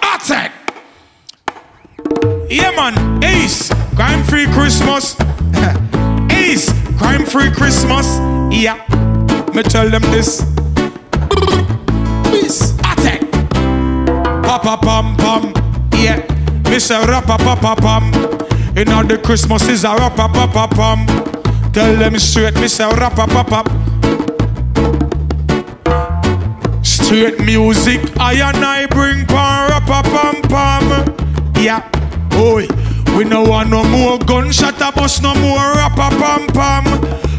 Attack! Yeah, man. Ace, crime-free Christmas. Ace, crime-free Christmas. Yeah. Me tell them this. Peace. Attack. Papa pam pam. Yeah. Me say rappa papa pam. You know the Christmas is a rappa papa pam. Tell them straight. Me say rappa papa. Straight music. I and I bring pan rappa pam pam. Yeah. Oi. We no want no more gunshot a bus, no more rappa pam pam.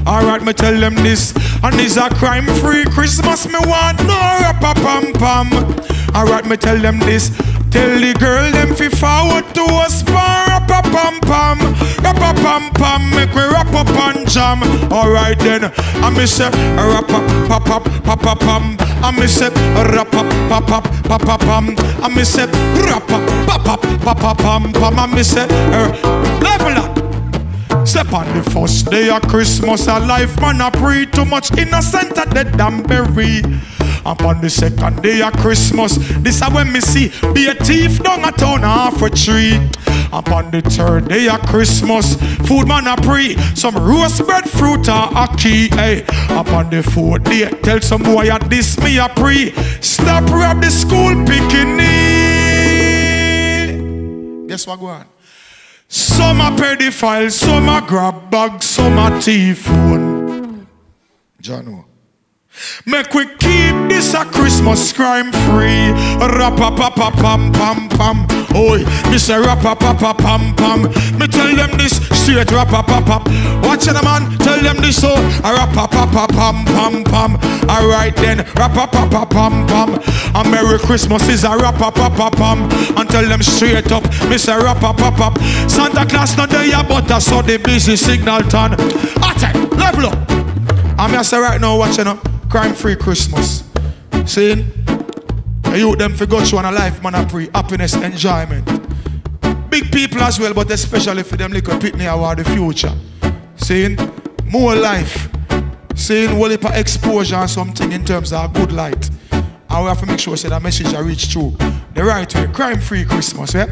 Alright, me tell them this. And it's a crime-free Christmas, me want no rappa pam pam. Alright, me tell them this. Tell the girl them fi forward to us pan rappa pam pam. Rappa pam pam, make we rap up and jam. Alright then, I me say rappa papa papa pam. I me say rappa papa papa pam. I me say rappa papa papa pam pam. I me say level up. Step on the first day of Christmas, a life man a pray too much innocent at the damn berry. Upon the second day of Christmas, this is when me see be a thief down a town half a tree. Upon the third day of Christmas, food man a pray, some roast bread fruit are a key. Hey. Upon the fourth day, tell some boy at this me a pray, stop rob the school picking. Guess what go on? Some a pedophile, some a grab bag, some a thief phone. Jano. Make we keep this a Christmas crime free. Rappa papa pam pam pam. Oi, me say rappa papa pam pam. Me tell them this straight rappa papa. Watch it man, tell them this so. Rappa papa pam pam pam. Alright then, rappa papa pam pam. A Merry Christmas is a rappa papa pam. And tell them straight up, me say rappa papa. Santa Claus not there but I saw the busy signal turn. Attack, level up. I'm here say right now watching up. Crime-free Christmas. Seeing? I youth them for go through on a life, man, I pray. Happiness, enjoyment. Big people as well, but especially for them little pitney about the future. Seeing? More life. Seeing whole heap of exposure and something in terms of good light. And we have to make sure that message I reach through the right way. Crime-free Christmas, yeah?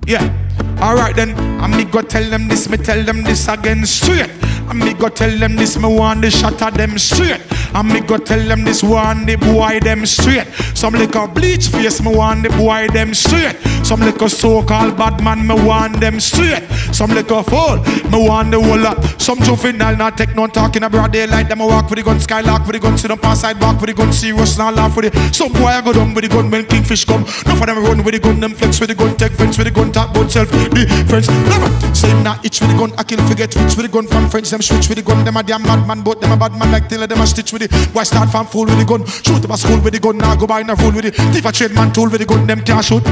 Yeah. Alright then, I me go tell them this, me tell them this again straight. I me go tell them this, me want the shot at them straight. I me go tell them this, want the boy them straight. Some little bleach face, me want the boy them straight. Some little so-called bad man, me want them straight. Some little fool, me want the whole lot. Some juvenile not take no talking about daylight. Them a walk with the gun, skylark with the gun, sit up on side back with the gun, serious now laugh with it. Some boy I go down with the gun when kingfish come. None of them run with the gun, them flex with the gun, take friends with the gun, talk about self. The friends never say not itch with the gun. I kill forget which with the gun from friends. Them switch with the gun. Them a damn bad man, but them a bad man like Taylor. Them a stitch with it. Why start from fool with the gun? Shoot up a school with the gun. Now go buy a fool with it. If a trade man tool with the gun, them can't shoot.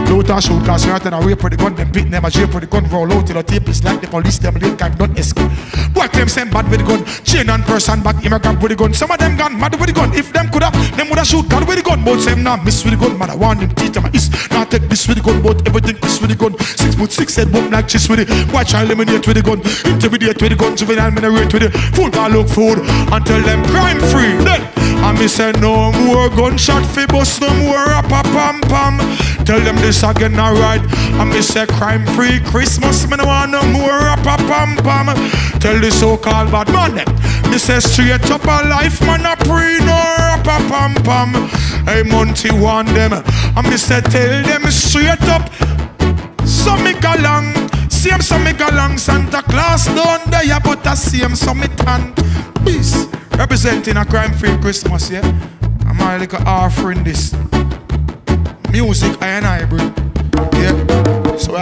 Don't shoot cause right and a rape with the gun. Them beat them a jail with the gun. Roll out till the tape is like the police. Them late gang don't escape. Boy claim same bad with the gun. Chain and person back immigrant with the gun. Some of them gone mad with the gun. If them coulda, them woulda shoot God with the gun. But same now miss with the gun. Man I want them teeth them is. Now take this with the gun. But everything is with the gun. 6'6" head bump like cheese with it. Watch I eliminate with the gun. Intimidate with the gun. Juvenile minerate with it. Fool I look food. And tell them crime free. Then I me say no more gunshot fi bust. No more rappa pam pam. Tell them this again alright. I me say crime free Christmas. Me no want no more rappa pam pam. Tell the so-called bad man them. Me say straight up a life man a pre no rappa pam pam. Hey Monty want them. I me say tell them straight up. So me go long, same so me go long. Santa Claus don't die, but I see him so me tan. Peace, representing a crime-free Christmas, yeah. I'm a little offering this music I and I bring, yeah. So I